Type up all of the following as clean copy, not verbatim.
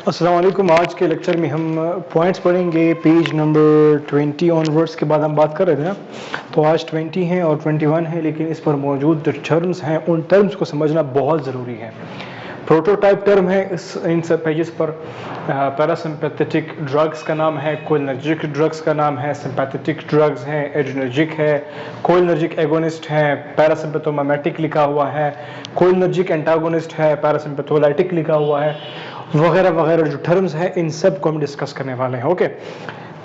अस्सलाम वालेकुम। आज के लेक्चर में हम पॉइंट्स पढ़ेंगे पेज नंबर 20 ऑनवर्ड्स के बाद हम बात कर रहे थे ना, तो आज 20 हैं और 21 है, लेकिन इस पर मौजूद जो टर्म्स हैं उन टर्म्स को समझना बहुत ज़रूरी है। प्रोटोटाइप टर्म है इन सब पेजेस पर। पैरासिम्पैथेटिक ड्रग्स का नाम है, कोलिनर्जिक ड्रग्स का नाम है, सिंपैथेटिक ड्रग्स हैं, एड्रेनर्जिक है, कोलिनर्जिक एगोनिस्ट है, पैरासिम्पैथोमाइमेटिक लिखा हुआ है, कोलिनर्जिक एंटागोनिस्ट है, पैरासिम्पैथोलाइटिक लिखा हुआ है, वगैरह वगैरह जो टर्म्स हैं इन सब को हम डिस्कस करने वाले हैं। ओके,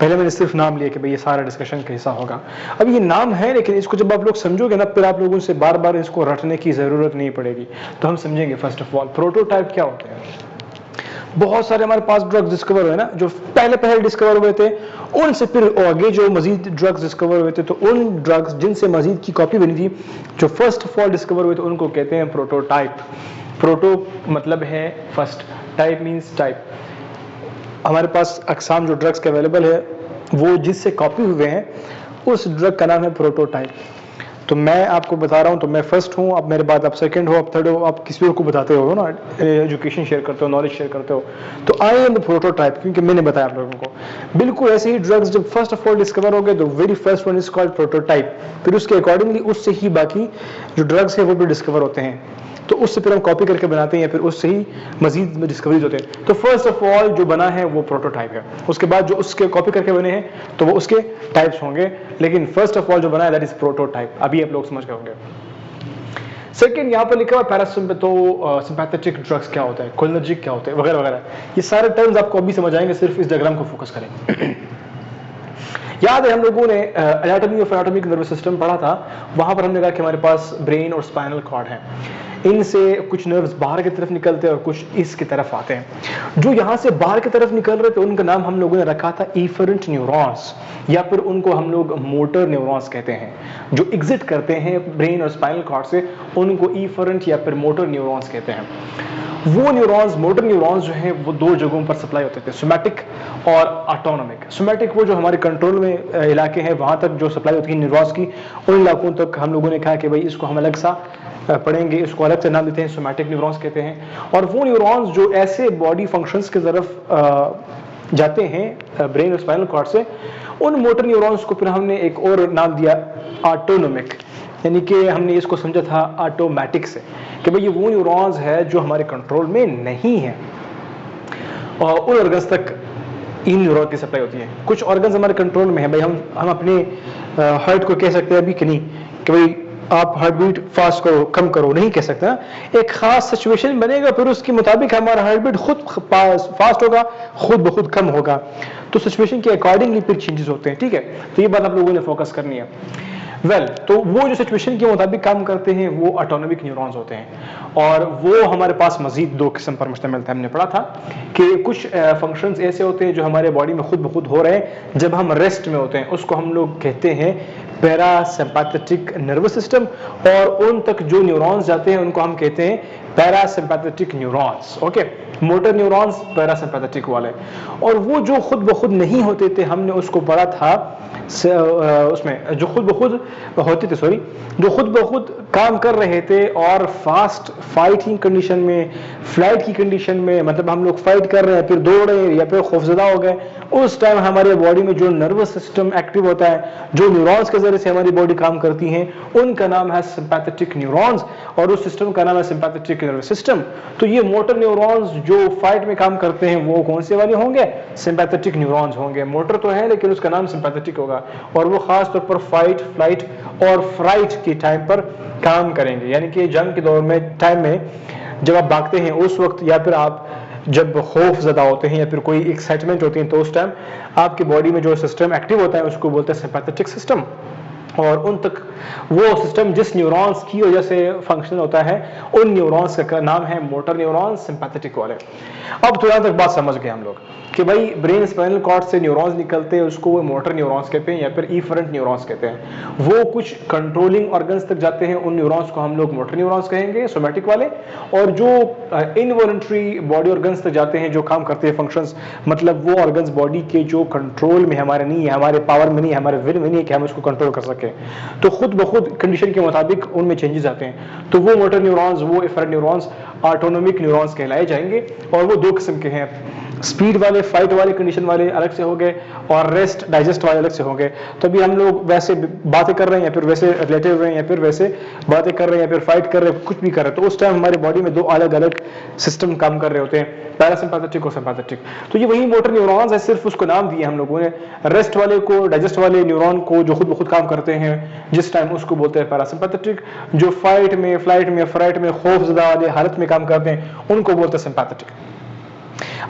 पहले मैंने सिर्फ नाम लिया कि भाई ये सारा डिस्कशन का हिस्सा होगा। अब ये नाम है, लेकिन इसको जब आप लोग समझोगे ना, फिर आप लोगों से बार बार इसको रटने की ज़रूरत नहीं पड़ेगी। तो हम समझेंगे फर्स्ट ऑफ ऑल प्रोटोटाइप क्या होते हैं। बहुत सारे हमारे पास ड्रग्स डिस्कवर हुए ना, जो पहले पहले डिस्कवर हुए थे, उनसे फिर आगे जो मजीद ड्रग्स डिस्कवर हुए थे, तो उन ड्रग्स जिनसे मजीद की कॉपी बनी थी, जो फर्स्ट ऑफ ऑल डिस्कवर हुए थे, उनको कहते हैं प्रोटोटाइप। प्रोटो मतलब है फर्स्ट, टाइप मीन्स टाइप। हमारे पास अकसाम जो ड्रग्स के अवेलेबल है वो जिससे कॉपी हुए हैं, उस ड्रग का नाम है प्रोटोटाइप। तो मैं आपको बता रहा हूँ, तो मैं फर्स्ट हूँ, अब मेरे बाद आप सेकंड हो, आप थर्ड हो, आप किसी और को बताते हो ना, एजुकेशन शेयर करते हो, नॉलेज शेयर करते हो, तो आई एम द प्रोटोटाइप, क्योंकि मैंने बताया आप लोगों को। बिल्कुल ऐसे ही ड्रग्स जब फर्स्ट ऑफ ऑल डिस्कवर हो गए, तो very first one is called prototype. फिर उसके अकॉर्डिंगली उससे ही बाकी जो ड्रग्स है वो भी डिस्कवर होते हैं, तो उससे फिर हम कॉपी करके बनाते हैं, या फिर उससे ही मजीद डिस्कवरीज होते हैं। तो फर्स्ट ऑफ ऑल जो बना है वो प्रोटोटाइप है। उसके बाद जो उसके कॉपी करके बने हैं तो वो उसके टाइप्स होंगे, लेकिन फर्स्ट ऑफ ऑल जो बना है दैट इज प्रोटोटाइप। अभी आप लोग समझ गए होंगे। सेकंड यहाँ पर लिखा हुआ पैरासिम्पैथेटिक ड्रग्स क्या होता है, कोलिनर्जिक क्या होता है, वगैरह वगैरह। ये सारे टर्म्स आपको अभी समझ आएंगे, सिर्फ इस डायग्राम को फोकस करें। याद है हम लोगों ने anatomy of atomic nervous system पढ़ा था। वहां पर हमने कहा कि हमारे पास ब्रेन और स्पाइनल कॉर्ड है, इनसे कुछ नर्व्स बाहर की तरफ निकलते हैं और कुछ इसकी तरफ आते हैं। जो यहाँ से बाहर की तरफ निकल रहे थे उनका नाम हम लोगों ने रखा था इफरेंट न्यूरॉन्स, या फिर उनको हम लोग मोटर न्यूरॉन्स कहते हैं। जो एग्जिट करते हैं ब्रेन और स्पाइनल कॉर्ड से उनको इफरेंट या फिर मोटर न्यूरॉन्स कहते हैं। वो न्यूरॉन्स, मोटर न्यूरॉन्स जो हैं वो दो जगहों पर सप्लाई होते थे, सोमैटिक और ऑटोनोमिक। सोमैटिक वो जो हमारे कंट्रोल में इलाके हैं, वहां तक जो सप्लाई होती है न्यूरॉन्स की, उन इलाकों तक हम लोगों ने कहा कि भाई इसको हम अलग सा पढ़ेंगे, इसको अलग से नाम देते हैं, सोमैटिक न्यूरॉन्स कहते हैं। और वो न्यूरॉन्स जो ऐसे बॉडी फंक्शंस की तरफ जाते हैं ब्रेन और स्पाइनल कॉर्ड से, उन मोटर न्यूरॉन्स को फिर हमने एक और नाम दिया ऑटोनोमिक, यानी कि हमने इसको समझा था ऑटोमेटिक से, कि भाई ये वो न्यूरॉन्स है जो हमारे कंट्रोल में नहीं है और उन ऑर्गन्स तक इन न्यूरॉन की सप्लाई होती है। कुछ ऑर्गन्स हमारे कंट्रोल में है, भाई हम अपने हार्ट को कह सकते हैं अभी कि नहीं कि भाई आप हार्ट बीट फास्ट करो, कम करो, नहीं कह सकते ना। एक खास सिचुएशन बनेगा, फिर उसके मुताबिक हमारा हार्ट बीट खुद फास्ट होगा, खुद ब खुद कम होगा। तो सिचुएशन के अकॉर्डिंगली फिर चेंजेस होते हैं, ठीक है। तो ये बात आप लोगों ने फोकस करनी है। तो वो जो सिचुएशन के मुताबिक काम करते हैं वो ऑटोनोमिक न्यूरॉन्स होते हैं, और वो हमारे पास मजीद दो किस्म पर मुश्तमिल था। हमने पढ़ा था कि कुछ फंक्शंस ऐसे होते हैं जो हमारे बॉडी में खुद ब खुद हो रहे हैं जब हम रेस्ट में होते हैं, उसको हम लोग कहते हैं पैरासिम्पैथेटिक नर्वस सिस्टम, और उन तक जो न्यूरॉन्स जाते हैं उनको हम कहते हैं parasympathetic neurons. Okay, motor neurons parasympathetic वाले। और वो जो खुद ब खुद नहीं होते थे, हमने उसको पढ़ा था उसमें जो खुद ब खुद होते थे, सॉरी, जो खुद ब खुद काम कर रहे थे और फास्ट फाइटिंग कंडीशन में, फ्लाइट की कंडीशन में, मतलब हम लोग फाइट कर रहे हैं, फिर दौड़ रहे हैं या फिर खौफजदा हो गए, उस टाइम हमारे बॉडी में जो नर्वस सिस्टम एक्टिव होता है, जो न्यूरॉन्स के जरिए से हमारी बॉडी काम करती है, उनका नाम है सिंपैथेटिक न्यूरॉन्स, और उस सिस्टम का नाम है सिंपैथेटिक नर्वस सिस्टम। तो ये मोटर न्यूरॉन्स जो फाइट में काम करते हैं वो कौन से वाले होंगे? सिंपैथेटिक न्यूरॉन्स होंगे। मोटर तो है लेकिन उसका नाम सिंपैथेटिक होगा, और वो खास तौर पर फाइट, फ्लाइट और फ्राइट के टाइम पर काम करेंगे, यानी कि जंग के दौर में, टाइम में जब आप भागते हैं उस वक्त, या फिर आप जब खौफ ज़दा होते हैं या फिर कोई एक्साइटमेंट होती है, तो उस टाइम आपकी बॉडी में जो सिस्टम एक्टिव होता है उसको बोलते हैं सिंपैथेटिक सिस्टम। और उन तक वो सिस्टम जिस न्यूरॉन्स की वजह से फंक्शन होता है, उन न्यूरॉन्स का नाम है मोटर न्यूरॉन्स, सिंपैथेटिक वाले। अब तो यहां तक बात समझ गए हम लोग कि भाई ब्रेन स्पाइनल कॉर्ड से न्यूरॉन्स निकलते हैं, उसको वो मोटर न्यूरॉन्स कहते हैं या फिर इफरेंट न्यूरॉन्स कहते हैं। वो कुछ कंट्रोलिंग ऑर्गन्स तक जाते हैं, उन न्यूरॉन्स को हम लोग मोटर न्यूरॉन्स कहेंगे, सोमैटिक वाले। और जो इनवॉलंटरी बॉडी ऑर्गन्स तक जाते हैं, जो काम करते हैं फंक्शंस, मतलब वो ऑर्गन्स बॉडी के जो कंट्रोल में हमारे नहीं है, हमारे पावर में नहीं है, हमारे विल में नहीं है कि हम उसको कंट्रोल कर सके, तो खुद ब खुद कंडीशन के मुताबिक उनमें चेंजेस आते हैं। तो वो मोटर न्यूरॉन्स, वो इफरेंट न्यूरॉन्स ऑटोनोमिक न्यूरॉन्स कहलाए जाएंगे। और वो दो किस्म के हैं, स्पीड वाले, फाइट वाले, कंडीशन वाले अलग से हो गए और रेस्ट डाइजेस्ट वाले अलग से हो गए। तो अभी हम लोग वैसे बातें कर रहे हैं या फिर वैसे लेटे हुए हैं या फिर वैसे बातें कर रहे हैं या फिर फाइट कर रहे हैं, कुछ भी कर रहे हैं, तो उस टाइम हमारी बॉडी में दो अलग अलग सिस्टम काम कर रहे होते हैं, पैरासिम्पैथेटिक और सिम्पैथेटिक। तो ये वही मोटर न्यूरॉन्स है, सिर्फ उसको नाम दिए हम लोगों ने। रेस्ट वाले को, डाइजेस्ट वाले न्यूरॉन को जो खुद ब खुद काम करते हैं जिस टाइम, उसको बोलते हैं पैरासिम्पैथेटिक। जो फाइट में, फ्लाइट में, फ्राइट में, खौफजदा वाले हालत में काम करते हैं उनको बोलते हैं सिम्पैथेटिक।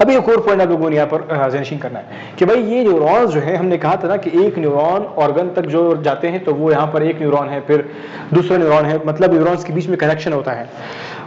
अभी एक और पॉइंट आप लोगों ने यहाँ पर ज़हनशीन करना है कि भाई ये न्यूरॉन्स जो है, हमने कहा था ना कि एक न्यूरॉन ऑर्गन तक जो जाते हैं तो वो यहाँ पर एक न्यूरॉन है, फिर दूसरा न्यूरॉन है, मतलब न्यूरॉन्स के बीच में कनेक्शन होता है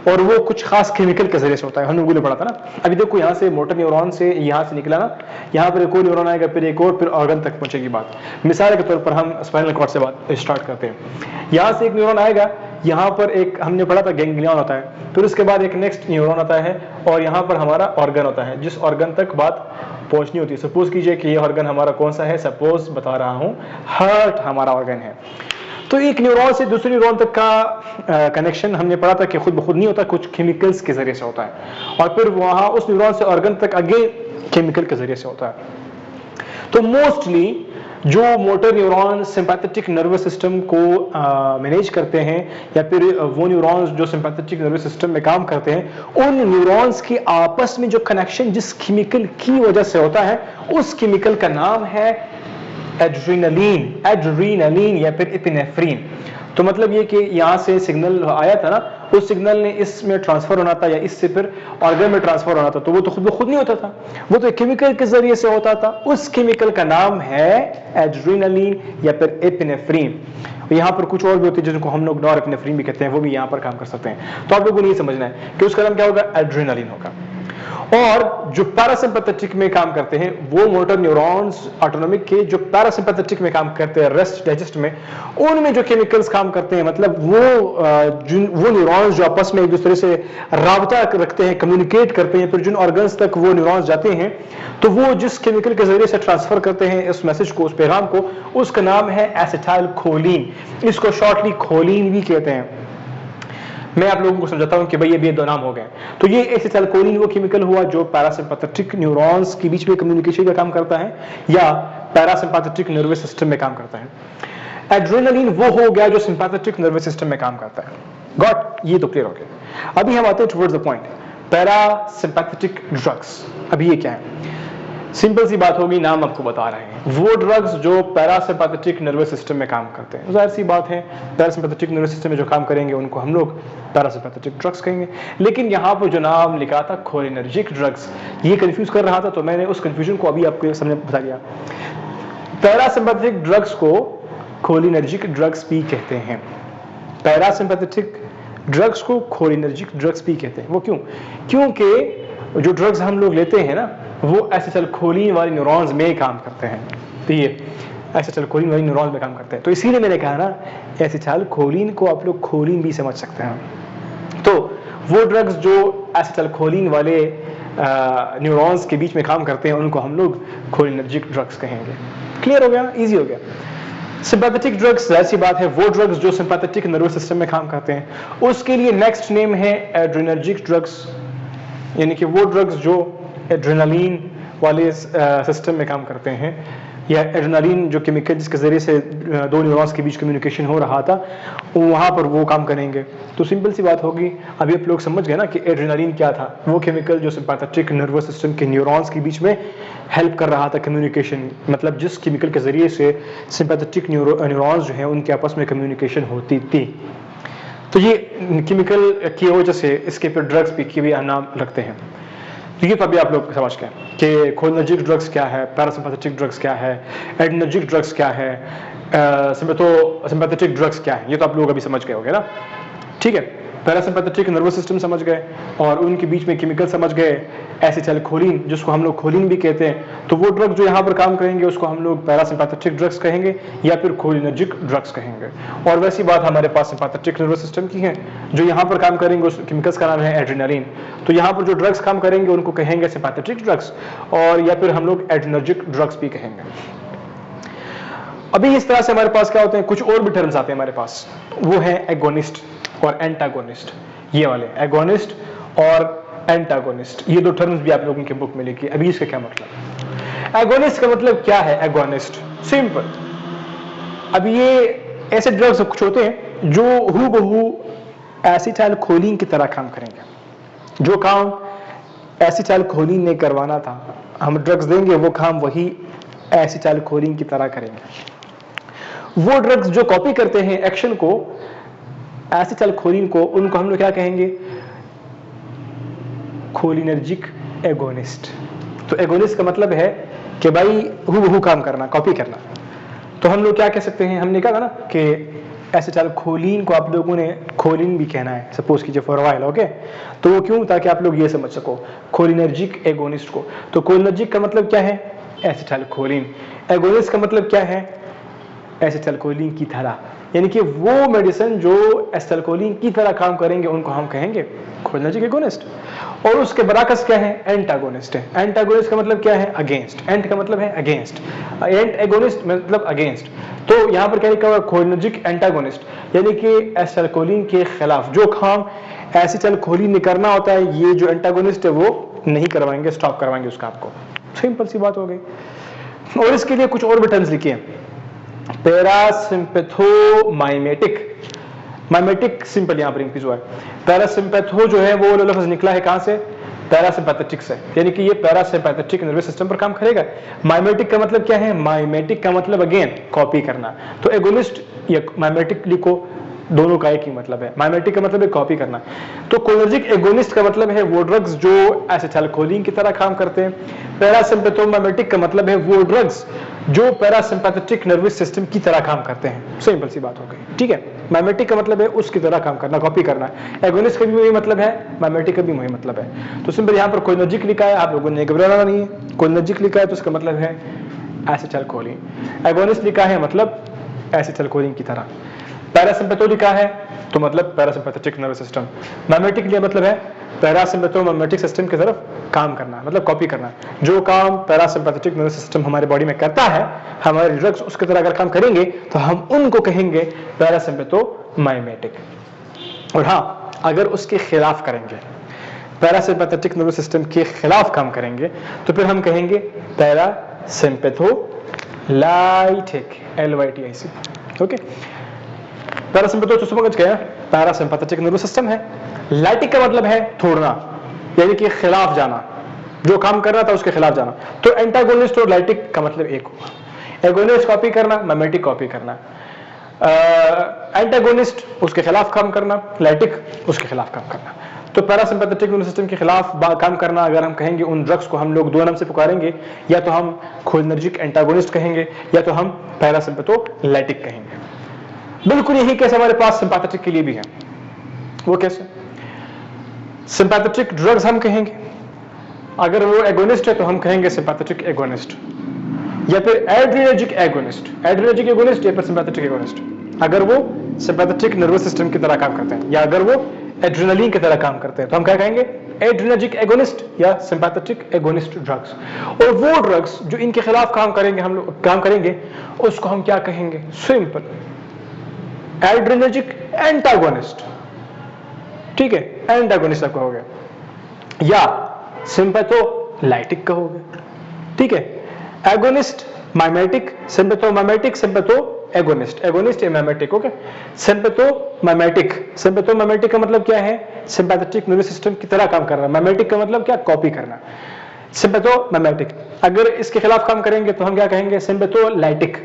और वो कुछ खास केमिकल के जरिए से होता है। हम लोगों ने पढ़ा था ना। अभी देखो यहाँ से मोटर न्यूरॉन से यहाँ से निकला ना, यहाँ पर एक और न्यूरॉन आएगा, फिर एक और, फिर ऑर्गन तक पहुंचेगी बात। मिसाल के तौर पर हम स्पाइनल कॉर्ड से बात स्टार्ट करते हैं। यहाँ से एक न्यूरॉन आएगा, यहाँ पर एक हमने पढ़ा था गैंग्लियन होता है, फिर उसके बाद एक नेक्स्ट न्यूरॉन आता है और यहाँ पर हमारा ऑर्गन होता है, जिस ऑर्गन तक बात पहुंचनी होती है। सपोज कीजिए कि ये ऑर्गन हमारा कौन सा है, सपोज बता रहा हूँ हार्ट हमारा ऑर्गन है। तो एक न्यूरॉन से दूसरे न्यूरॉन तक का कनेक्शन हमने पढ़ा था कि खुद ब खुद नहीं होता, कुछ केमिकल्स के जरिए से होता है और फिर वहां उस न्यूरॉन से ऑर्गन तक आगे केमिकल के जरिए से होता है। तो मोस्टली जो motor neuron sympathetic nervous system को मैनेज करते हैं या फिर वो न्यूरॉन्स जो सिंपैथेटिक नर्वस सिस्टम में काम करते हैं, उन न्यूरॉन्स के आपस में जो कनेक्शन जिस केमिकल की वजह से होता है, उस केमिकल का नाम है एड्रेनालिन, एड्रेनालिन या फिर एपिनेफ्रीन। तो मतलब ये कि यहाँ से सिग्नल आया था ना, उस सिग्नल ने इसमें ट्रांसफर होना था या इससे फिर ऑर्गन में ट्रांसफर होना था, तो वो तो खुद ब खुद नहीं होता था, वो तो केमिकल के जरिए से होता था। उस केमिकल का नाम है एड्रेनालिन या फिर एपिनेफ्रीन। यहाँ पर कुछ और भी होते हैं जिनको हम लोग नॉरएपिनेफ्रीन भी कहते हैं, वो भी यहाँ पर काम कर सकते हैं। तो आप लोगों को ये समझना है कि उसका नाम क्या होगा, एड्रेनालिन होगा। और जो पैरासिम्पैथेटिक में काम करते हैं वो मोटर न्यूरॉन्स ऑटोनोमिक के जो पैरासिम्पैथेटिक में काम करते हैं, रेस्ट डाइजेस्ट में, उनमें जो केमिकल्स काम करते हैं, मतलब वो न्यूरॉन्स जो आपस में एक दूसरे से राबता रखते हैं, कम्युनिकेट करते हैं, फिर जिन ऑर्गन्स तक वो न्यूरॉन्स जाते हैं तो वो जिस केमिकल के जरिए से ट्रांसफर करते हैं इस मैसेज को, उस पैगाम को, उसका नाम है एसिटाइलकोलिन। इसको शॉर्टली खोलिन भी कहते हैं। मैं आप लोगों को समझाता हूं कि भाई ये दो नाम हो गए। तो ये एसिटाइलकोलिन वो केमिकल हुआ जो पैरासिम्पैथेटिक न्यूरॉन्स के बीच में कम्युनिकेशन का काम करता है या पैरासिम्पैथेटिक नर्वस सिस्टम में काम करता है। एड्रेनालिन वो हो गया जो सिंपैथेटिक नर्वस सिस्टम में काम करता है। गॉट, ये तो क्लियर हो गया। अभी हम आते हैं towards the point, parasympathetic drugs. अभी ये क्या है, सिंपल सी बात होगी, नाम आपको बता रहे हैं। वो ड्रग्स जो पैरासिम्पैथेटिक नर्वस सिस्टम में काम करते हैं, जाहिर सी बात है पैरासिम्पैथेटिक नर्वस सिस्टम में जो काम करेंगे उनको हम लोग पैरासिम्पैथेटिक ड्रग्स कहेंगे। लेकिन यहाँ पर जो नाम लिखा था खोलिनर्जिक ड्रग्स, ये कंफ्यूज कर रहा था, तो मैंने उस कंफ्यूजन को अभी आपके सामने बता दिया। पैरासिम्पैथेटिक ड्रग्स को खोलिनर्जिक ड्रग्स भी कहते हैं। पैरासिम्पैथेटिक ड्रग्स को खोलिनर्जिक ड्रग्स भी कहते हैं। वो क्यों? क्योंकि जो ड्रग्स हम लोग लेते हैं ना, वो एसिटाइलकोलिन वाले न्यूरॉन्स में काम करते हैं। तो ये एसिटाइलकोलिन वाले न्यूरॉन्स में काम करते हैं, तो इसीलिए मैंने कहा ना, एसिटाइलकोलिन को आप लोग खोलिन भी समझ सकते हैं। तो वो ड्रग्स जो एसिटाइलकोलिन वाले न्यूरॉन्स के बीच में काम करते हैं उनको हम लोग खोलिनर्जिक ड्रग्स कहेंगे। क्लियर हो गया, इजी हो गया। सिंपैथेटिक ड्रग्स, ऐसी बात है, वो ड्रग्स जो सिंपैथेटिक नर्वस सिस्टम में काम करते हैं, उसके लिए नेक्स्ट नेम है एड्रेनर्जिक ड्रग्स, यानी कि वो ड्रग्स जो एड्रेनालिन वाले सिस्टम में काम करते हैं, या एड्रेनालिन जो केमिकल जिसके जरिए से दो न्यूरॉन्स के बीच कम्युनिकेशन हो रहा था, वहाँ पर वो काम करेंगे। तो सिंपल सी बात होगी, अभी आप लोग समझ गए ना कि एड्रेनालिन क्या था, वो केमिकल जो सिंपैथेटिक नर्वस सिस्टम के न्यूरॉन्स के बीच में हेल्प कर रहा था कम्युनिकेशन, मतलब जिस केमिकल के जरिए से सिंपैथेटिक न्यूरॉन्स जो हैं उनके आपस में कम्युनिकेशन होती थी। तो ये केमिकल की वजह से इसके फिर ड्रग्स भी के भी नाम रखते हैं। ठीक है, तो अभी आप लोग समझ गए कि खोलिनर्जिक ड्रग्स क्या है, पैरासिम्पैथेटिक ड्रग्स क्या है, एड्रेनर्जिक ड्रग्स क्या है, सिंपैथेटिक ड्रग्स क्या है, ये तो आप लोग अभी समझ गए होंगे ना। ठीक है, पैरासिम्पैथेटिक नर्वस सिस्टम समझ गए और उनके बीच में केमिकल समझ गए, एसिटाइलकोलिन जिसको हम लोग खोलिन भी कहते हैं। तो वो ड्रग जो यहाँ पर काम करेंगे उसको हम लोग पैरासिम्पैथेटिक ड्रग्स कहेंगे या फिर खोलिनर्जिक ड्रग्स कहेंगे। और वैसी बात हमारे पास सिंपैथेटिक नर्वस सिस्टम की है, जो यहाँ पर काम करेंगे उस केमिकल्स का नाम है एड्रेनालिन। तो यहाँ पर जो ड्रग्स काम करेंगे उनको कहेंगे सिंपैथेटिक ड्रग्स, और या फिर हम लोग एड्रेनर्जिक ड्रग्स भी कहेंगे। अभी इस तरह से हमारे पास क्या होते हैं, कुछ और भी टर्म्स आते हैं हमारे पास, वो है एगोनिस्ट और एंटागोनिस्ट। ये वाले एगोनिस्ट और एंटागोनिस्ट। ये दो टर्म्स भी आप लोगों की बुक में लिखी। अभी इसका क्या मतलब? एगोनिस्ट का मतलब क्या है? Agonist simple. अब ये ऐसे ड्रग्स कुछ होते हैं जो हूबहू एसिटाइलकोलिन की तरह काम करेंगे। जो काम एसिटाइलकोलिन ने करवाना था, हम ड्रग्स देंगे, वो काम वही एसिटाइलकोलिन की तरह करेंगे। वो ड्रग्स जो कॉपी करते हैं एक्शन को, एसिटाइलकोलिन को, उनको हम लोग क्या कहेंगे? Cholinergic agonist. तो एगोनिस्ट का मतलब है कि भाई हूबहू काम करना, कॉपी करना। तो हम लोग क्या कह सकते हैं? हमने कहा था ना कि एसिटाइलकोलिन को आप लोगों ने खोलिन भी कहना है, सपोज कीजिए फॉर व्हाइल, ओके। तो वो क्यों? ताकि आप लोग ये समझ सको कोलिनर्जिक एगोनिस्ट को। तो कोलिनर्जिक का मतलब क्या है? एसिटाइलकोलिन। एगोनिस्ट का मतलब क्या है? एसिटाइलकोलिन की तरह, यानी कि वो मेडिसिन जो एसिटाइलकोलिन की तरह काम करेंगे उनको हम कहेंगे कोलिनर्जिक एगोनिस्ट। और उसके बराकस क्या है? एंटागोनिस्ट है। एंटागोनिस्ट का मतलब क्या है? अगेंस्ट। एंट का मतलब है अगेंस्ट, एंट एगोनिस्ट मतलब अगेंस्ट। तो यहां पर क्या लिखा हुआ? कोलिनर्जिक एंटागोनिस्ट, यानी कि एसिटाइलकोलिन के खिलाफ जो काम एसिटाइलकोलिन ने करना होता है, ये जो एंटागोनिस्ट है वो नहीं करवाएंगे, स्टॉप करवाएंगे उसका आपको। सिंपल सी बात हो गई। और इसके लिए कुछ और भी टर्म्स लिखिए। पैरासिम्पैथोमाइमेटिक, माइमेटिक सिंपल यहां पर इंक्रीज हुआ है। पैरासिम्पैथो जो है वो लफ्ज निकला है कहां से? पैरासिम्पैथेटिक से, यानी कि ये पैरासिम्पैथेटिक नर्वस सिस्टम पर काम करेगा। माइमेटिक का मतलब क्या है? माइमेटिक का मतलब अगेन कॉपी करना। तो एगोनिस्ट या माइमेटिक लिखो, दोनों का एक ही मतलब है। माइमेटिक का मतलब है कॉपी करना। तो कोलिनर्जिक एगोनिस्ट का मतलब है वो ड्रग्स जो एसिटाइलकोलिन की तरह काम करते हैं। पैरासिम्पैथोमाइमेटिक का मतलब है वो ड्रग्स जो पैरासिम्पैथेटिक नर्वस सिस्टम की तरह काम करते हैं। सिंपल सी बात हो गई, ठीक है। माइमेटिक का मतलब है उसकी तरह काम करना, कॉपी करना। एगोनिस्ट का भी वही मतलब है, माइमेटिक का भी वही मतलब है। तो सिंपल यहां पर कोलिनर्जिक लिखा है, आप लोगों ने घबराना नहीं है। कोलिनर्जिक लिखा है तो उसका मतलब है एसिटाइलकोलिन। एगोनिस्ट लिखा है मतलब एसिटाइलकोलिन की तरह। पैरासिम्पैथो लिखा है तो मतलब पैरासिम्पैथेटिक नर्वस सिस्टम। माइमेटिक लिए मतलब है पैरासिम्पैथोमाइमेटिक सिस्टम की तरफ काम करना, मतलब कॉपी करना। जो काम पैरासिम्पैथेटिक नर्वस सिस्टम हमारे बॉडी में करता है, हमारे ड्रग्स उसकी तरह अगर काम करेंगे तो हम उनको कहेंगे पैरासिम्पैथोमाइमेटिक। और हाँ, अगर उसके खिलाफ करेंगे, पैरासिम्पैथेटिक नर्वस सिस्टम के खिलाफ काम करेंगे, तो फिर हम कहेंगे पैरासिम्पैथोलाइटिक, LYTIC, ओके। पैरासिम्पैथो तो समझ गए, पैरासिम्पैथेटिक नर्वस सिस्टम है। लाइटिक का मतलब है छोड़ना, यानी कि खिलाफ जाना, जो काम कर रहा था उसके खिलाफ जाना। तो एंटागोनिस्ट और लाइटिक का मतलब एक हुआ। एगोनिस्ट कॉपी करना, माइमेटिक कॉपी करना। एंटागोनिस्ट उसके खिलाफ काम करना, लाइटिक उसके खिलाफ काम करना। तो पैरासिम्पैथेटिक नर्वस सिस्टम के खिलाफ काम करना अगर हम कहेंगे, उन ड्रग्स को हम लोग दो नाम से पुकारेंगे, या तो हम कोलिनर्जिक एंटागोनिस्ट कहेंगे या तो हम पैरासिम्पैथोलाइटिक कहेंगे। बिल्कुल यही केस हमारे पास सिंपैथेटिक के लिए भी है। वो कैसे? सिंपैथेटिक ड्रग्स हम कहेंगे, अगर वो एगोनिस्ट है तो हम कहेंगे सिंपैथेटिक एगोनिस्ट, या फिर एड्रिनर्जिक एगोनिस्ट। एड्रिनर्जिक एगोनिस्ट या फिर सिंपैथेटिक एगोनिस्ट, अगर वो सिंपैथेटिक नर्वस सिस्टम की तरह काम करते हैं, या अगर वो एड्रेनलिन की तरह काम करते हैं, तो हम क्या कहेंगे? एड्रिनर्जिक एगोनिस्ट या सिंपैथेटिक एगोनिस्ट ड्रग्स। और वो ड्रग्स जो इनके खिलाफ काम करेंगे, हम लोग काम करेंगे, उसको हम क्या कहेंगे? सिंपल एड्रिनर्जिक एंटागोनिस्ट, ठीक है। एंटागोनिस्ट आप कहोगे या सिंपैथोलाइटिक कहोगे, ठीक है। एगोनिस्ट, माइमेटिक, सिंपैथोमाइमेटिक, सिंपैथो एगोनिस्ट, एगोनिस्ट या माइमेटिक, ओके। सिंपैथोमाइमेटिक, सिंपैथोमाइमेटिक का मतलब क्या है? सिंपैथेटिक नर्वस सिस्टम की तरह काम करना। माइमेटिक का मतलब क्या? कॉपी करना। सिंपैथोमाइमेटिक, अगर इसके खिलाफ काम करेंगे तो हम क्या कहेंगे? सिंपैथोलाइटिक,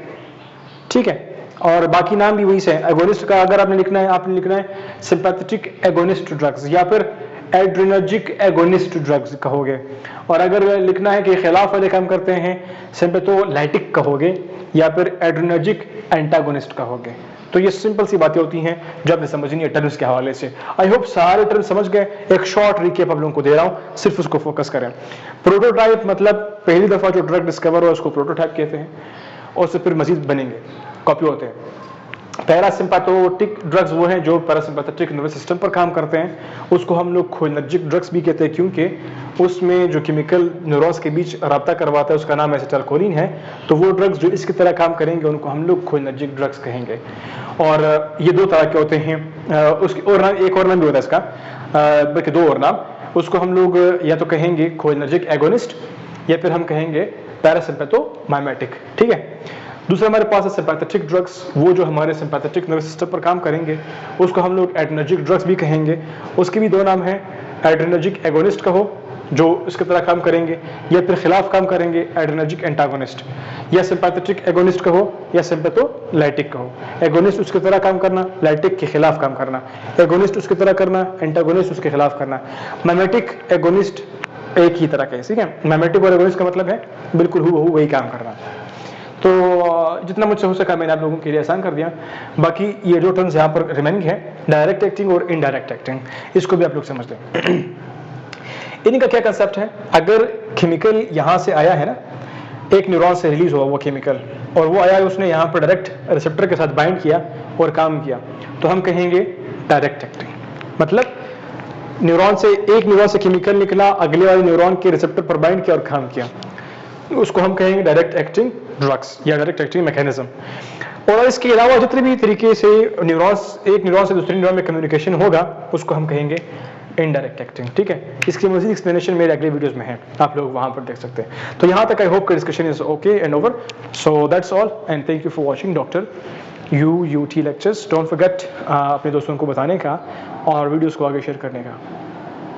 ठीक है। और बाकी नाम भी वही से। एगोनिस्ट का अगर आपने लिखना है, आपने लिखना है सिंपैथेटिक एगोनिस्ट ड्रग्स या फिर एड्रिनर्जिक एगोनिस्ट ड्रग्स कहोगे। और अगर लिखना है कि खिलाफ वाले काम करते हैं, सिंपैथोलाइटिक कहोगे या फिर एड्रिनर्जिक एंटागोनिस्ट कहोगे। तो ये सिंपल सी बातें होती हैं जो आपने समझनी है टर्म्स के हवाले से। आई होप सारे टर्म्स समझ गए। एक शॉर्ट रिकैप आप लोगों को दे रहा हूं, सिर्फ उसको फोकस करें। प्रोटोटाइप मतलब पहली दफा जो ड्रग डिस्कवर हो उसको प्रोटोटाइप कहते हैं, और उससे फिर मजीद बनेंगे, कॉपी होते हैं। पैरासिम्पैथेटिक ड्रग्स वो हैं जो पैरासिम्पैथेटिक नर्वस सिस्टम पर काम करते हैं, उसको हम लोग कोलिनर्जिक ड्रग्स भी कहते हैं, क्योंकि उसमें जो केमिकल न्यूरॉन्स के बीच रब्ता करवाता है उसका नाम एसिटाइलकोलिन है। तो वो ड्रग्स जो इसकी तरह काम करेंगे उनको हम लोग कोलिनर्जिक ड्रग्स कहेंगे। और ये दो तरह के होते हैं। उसकी और नाम, एक और नाम भी होता है इसका, बल्कि दो और नाम। उसको हम लोग या तो कहेंगे कोलिनर्जिक एगोनिस्ट या फिर हम कहेंगे पैरासिम्पैथोमाइमेटिक, ठीक है। दूसरा हमारे पास है सिंपैथेटिक ड्रग्स, वो जो हमारे सिंपैथेटिक नर्वस सिस्टम पर काम करेंगे उसको हम लोग एड्रेनर्जिक ड्रग्स भी कहेंगे। उसके भी दो नाम हैं, एड्रेनर्जिक एगोनिस्ट कहो जो इसकी तरह काम करेंगे, या फिर खिलाफ काम करेंगे एड्रेनर्जिक एंटागोनिस्ट, या सिंपैथेटिक एगोनिस्ट कहो या सिंपैथोलाइटिक कहो। एगोनिस्ट उसकी तरह काम करना, लाइटिक के खिलाफ काम करना, एगोनिस्ट उसकी तरह करना, एंटागोनिस्ट उसके खिलाफ करना। माइमेटिक एगोनिस्ट एक ही तरह का है, ठीक है। माइमेटिक और एगोनिस्ट का मतलब है बिल्कुल हूबहू वही काम करना। तो जितना मुझसे हो सका मैंने आप लोगों के लिए आसान कर दिया। बाकी ये जो टर्म्स यहाँ पर रिमेनिंग है, डायरेक्ट एक्टिंग और इनडायरेक्ट एक्टिंग, इसको भी आप लोग समझ लें। इनका क्या कंसेप्ट है, अगर केमिकल यहाँ से आया है ना, एक न्यूरॉन से रिलीज हुआ वो केमिकल, और वो आया उसने यहाँ पर डायरेक्ट रिसेप्टर के साथ बाइंड किया और काम किया, तो हम कहेंगे डायरेक्ट एक्टिंग। मतलब न्यूरॉन से, एक न्यूरॉन से केमिकल निकला, अगले वाले न्यूरॉन के रिसेप्टर पर बाइंड किया और काम किया, उसको हम कहेंगे डायरेक्ट एक्टिंग ड्रग्स या डायरेक्ट एक्टिंग मैकेनिज्म। और इसके अलावा जितने भी तरीके से न्यूरॉन्स, एक न्यूरॉन से दूसरे न्यूरॉन में कम्युनिकेशन होगा उसको हम कहेंगे इनडायरेक्ट एक्टिंग, ठीक है। इसकी मजीद एक्सप्लेनेशन मेरे अगले वीडियोस में है, आप लोग वहां पर देख सकते हैं। तो यहाँ तक आई होप का discussion is okay and over. So that's all and thank you for watching doctor UUT lectures. Don't forget अपने दोस्तों को बताने का और वीडियोस को आगे शेयर करने का।